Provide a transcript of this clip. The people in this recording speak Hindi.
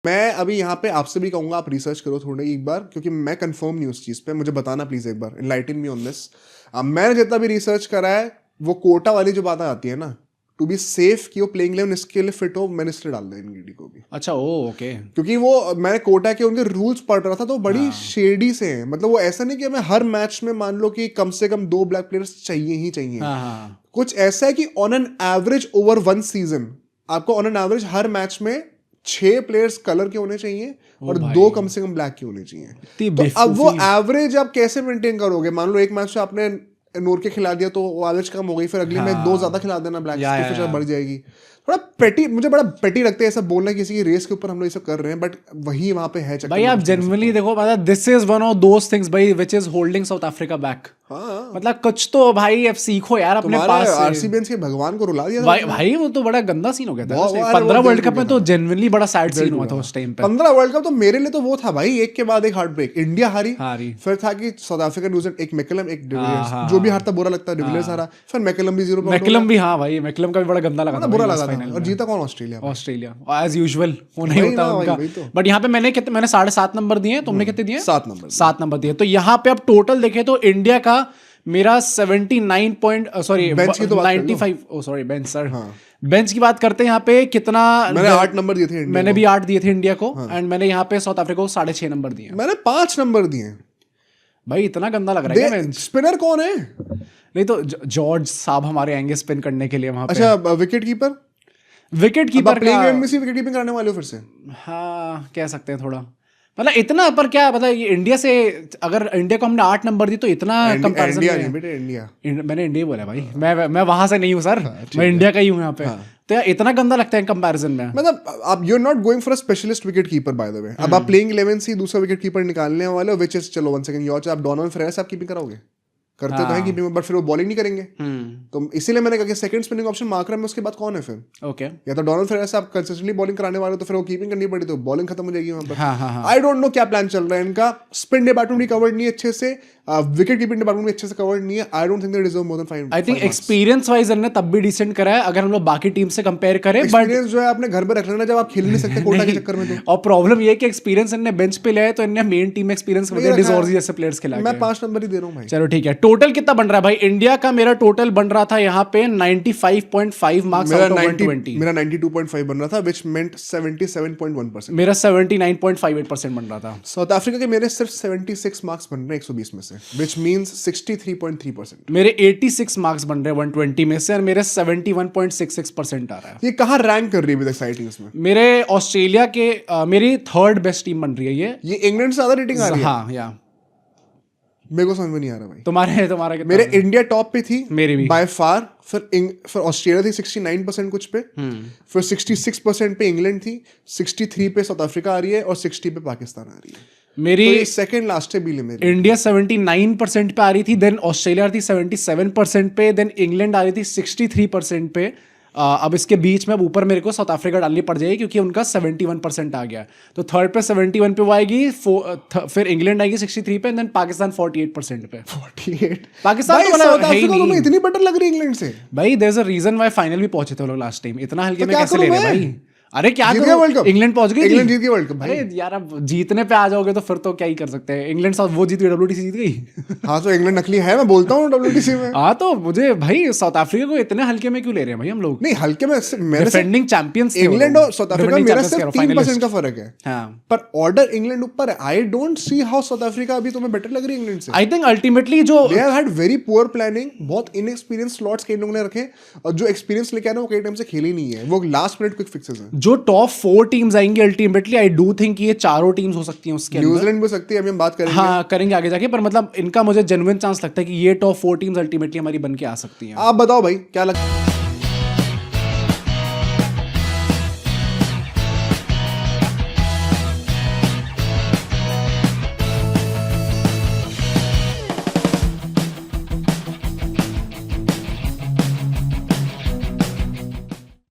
मैं अभी यहाँ पे आपसे भी कहूंगा आप रिसर्च करो थोड़ी एक बार, क्योंकि मैं कंफर्म नहीं उस चीज पे, मुझे बताना प्लीज एक बार, एनलाइटन मी ऑन दिस। मैंने जितना भी रिसर्च करा है, वो कोटा वाली जो बात आती है ना, टू बी सेफ कि वो प्लेइंग 11 इसके लिए फिट हो, मैंने इसलिए डाल दिया एनगीडी को भी। अच्छा, ओ ओके। क्योंकि वो मैंने कोटा के उनके रूल्स पढ़ रहा था, तो बड़ी शेडी से हैं। मतलब वो ऐसा नहीं कि हमें हर मैच में मान लो कि कम से कम 2 ब्लैक प्लेयर्स चाहिए ही चाहिए। कुछ ऐसा है कि on an average over 1 season आपको ऑन एन एवरेज हर मैच में 6 प्लेयर्स कलर के होने चाहिए और 2 कम से कम ब्लैक के होने चाहिए। तो अब वो एवरेज आप कैसे मेंटेन करोगे? मान लो एक मैच में आपने नूर के खिला दिया तो वो एवरेज कम हो गई, फिर अगली में 2 ज्यादा खिला देना ब्लैक की, फिर बढ़ जाएगी। थोड़ा पेटी, मुझे बड़ा पेटी लगता है ऐसा बोलना किसी की रेस के ऊपर हम लोग ये सब कर रहे हैं, बट वही वहां पे है भाई। आप जनरली देखो, मतलब this is one of those things भाई which is holding South Africa back. मतलब कुछ तो भाई अब सीखो यार अपने पास से। आरसीबी के भगवान को रुला दिया भाई वो तो बड़ा गंदा सीन हो गया था 15 वर्ल्ड कप में, तो जेन्युइनली बड़ा सैड सीन हुआ था उस टाइम पे। 15 वर्ल्ड कप तो मेरे लिए तो वो था भाई, एक के बाद एक हार्ट ब्रेक। इंडिया हारी, फिर था कि साउथ अफ्रीका, न्यूजीलैंड, एक मैकलम, एक डिविलियर्स, जो भी हारता बुरा लगता, डिविलियर्स हारा, फिर मैकलम भी 0 पे, मैकलम भी, हाँ भाई मैकलम का भी बड़ा गंदा लगा था, बुरा लगा था। और जीता कौन? ऑस्ट्रेलिया एज यूजुअल होना ही होता है उनका। बट यहाँ पे मैंने 7.5 नंबर दिए, तुमने कितने दिए? 7 नंबर दिए। तो यहाँ पे अब टोटल देखे तो इंडिया का मेरा 79 point, sorry 95, sorry bench sir, bench की बात करते हैं यहाँ पे कितना? मैंने 8 नंबर दिए थे, मैंने भी 8 दिए थे इंडिया को, एंड मैंने यहाँ पे साउथ अफ्रीका को 6.5 नंबर दिए। मैंने 5 नंबर दिए। भाई इतना गंदा लग रहा है क्या बेंच? स्पिनर कौन है? नहीं तो जॉर्ज साहब हमारे आएंगे स्पिन करने के लिए वहां पे। अच्छा, विकेट कीपर प्लेइंग गेम में विकेट कीपिंग कराने वाले हो फिर से? हाँ कह सकते हैं थोड़ा, मतलब इतना, पर क्या मतलब इंडिया से, अगर इंडिया को हमने 8 नंबर दी तो इतना कंपैरिजन इंडिया मैंने इंडिया बोला भाई, मैं वहां से नहीं हूँ सर, मैं इंडिया का ही हूँ यहाँ पे। तो यार इतना गंदा लगता है कंपैरिजन में। मतलब आप you are not going for a specialist wicket keeper by the way. अब आप प्लेइंग 11 से दूसरा विकेट कीपर निकालने वाले हो, व्हिच इज, चलो 1 सेकंड, योर आप डोनाल्ड फेरेस आप कीपिंग कराओगे? करते तो है कीपिंग, बट फिर वो बॉलिंग नहीं करेंगे। तो इसीलिए मैंने कहा कि सेकंड स्पिनिंग ऑप्शन मार्करम में, उसके बाद कौन है फिर? ओके, या तो डोनाल्ड फेरेस आप कंसिस्टेंटली बॉलिंग कराने वाले, तो फिर वो कीपिंग करनी पड़ी, तो बॉलिंग खत्म हो जाएगी वहां पर। आई डोंट नो क्या प्लान चल रहा है इनका। स्पिन डिपार्टमेंट भी कवर्ड नहीं है अच्छे से, विकेट कीपिंग डिपार्टमेंट भी अच्छे से कवर्ड नहीं है। I don't think they deserve more than 5। I think experience wise इन्होंने तब भी डिसेंट करा है अगर हम लोग बाकी टीम से कंपेयर करें। एक्सपीरियंस जो है आपने घर पे रख लेना, जब आप खेल नहीं सकते कोटा के चक्कर में। और प्रॉब्लम ये है कि एक्सपीरियंस इन्होंने बेंच पे लिया है, तो इन्होंने मेन टीम एक्सपीरियंस डिजॉर्जी जैसे प्लेयर्स खिला। मैं 5 नंबर ही दे रहा हूं भाई। चलो ठीक है, टोटल कितना बन रहा है भाई? इंडिया का मेरा टोटल बन रहा था यहाँ पे 95.5 मार्क्स आउट ऑफ 120। मेरा 92.5 बन रहा था, which meant 77.1%। मेरा 79.58% बन रहा था। साउथ अफ्रीका के मेरे सिर्फ 76 मार्क्स बन रहे हैं 120 में से, which means 63.3%। मेरे 86 मार्क्स बन रहे हैं 120 में से, और मेरे 71.66% आ रहा है। ये कहाँ रैंक कर रही है विद एक्साइटिंग इसमें? मेरे ऑस्ट्रेलिया के मेरी 3rd बेस्ट टीम बन रही है ये इंग्लैंड से ज्यादा रेटिंग आ रही है। हाँ या मेरे को समझ में नहीं आ रहा भाई। तुम्हारा मेरे इंडिया टॉप पे थी, मेरी भी बाय फार। फिर ऑस्ट्रेलिया थी 69% कुछ पे, फिर 66% पे इंग्लैंड थी, 63 पे साउथ अफ्रीका आ रही है, और 60 पे पाकिस्तान आ रही है। मेरी सेकंड लास्ट है मेरी। इंडिया 79% पे आ रही थी, देन ऑस्ट्रेलिया आ रही थी 77% पे, देन इंग्लैंड आ रही थी 63% पे। अब इसके बीच में अब ऊपर मेरे को साउथ अफ्रीका डालनी पड़ जाएगी क्योंकि उनका 71% आ गया। तो 3rd पे 71 पे वो आएगी, फिर इंग्लैंड आएगी 63 पे, देन पाकिस्तान 48% पे। 48 पाकिस्तान तो साउथ अफ्रीका को इतनी बेटर लग रही है इंग्लैंड से भाई। There is a reason why final भी पहुंचे थे वो लोग लास्ट टाइम। इतना हल्के में कैसे ले रहे भाई? अरे क्या करो, इंग्लैंड पहुंच गई, इंग्लैंड जीत गई वर्ल्ड कप। अरे यार अब जीतने पे आ जाओगे तो फिर तो क्या ही कर सकते हैं। इंग्लैंड साथ वो जीत गई, WTC जीत गई। हाँ तो इंग्लैंड नकली है, मैं बोलता हूँ WTC में। हाँ तो मुझे भाई साउथ अफ्रीका को इतने हल्के में क्यों ले रहे हैं भाई हम लोग? नहीं हल्के में, डिफेंडिंग चैंपियंस इंग्लैंड और साउथ अफ्रीका मेरा सिर्फ 3% का फर्क है। हाँ, पर ऑर्डर इंग्लैंड ऊपर है। I don't see how south Africa अभी तुम्हें बेटर लग रही है इंग्लैंड से। आई थिंक अल्टीमेटली जो they have had very poor planning, बहुत इनएक्सपीरियंस स्लॉट्स कई लोगों ने रखे, और जो एक्सपीरियंस लेके आए ना वो कई टाइम से खेले नहीं है, वो लास्ट मिनट क्विक फिक्सेस हैं। जो टॉप 4 टीम्स आएंगी अल्टीमेटली, आई डू थिंक ये 4 टीम्स हो सकती हैं उसके अंदर। न्यूजीलैंड भी हो सकती है, अभी हम बात करेंगे। हाँ करेंगे आगे जाके, पर मतलब इनका मुझे जेन्युइन चांस लगता है कि ये टॉप 4 टीम्स अल्टीमेटली हमारी बन के आ सकती हैं। आप बताओ भाई क्या लगता है?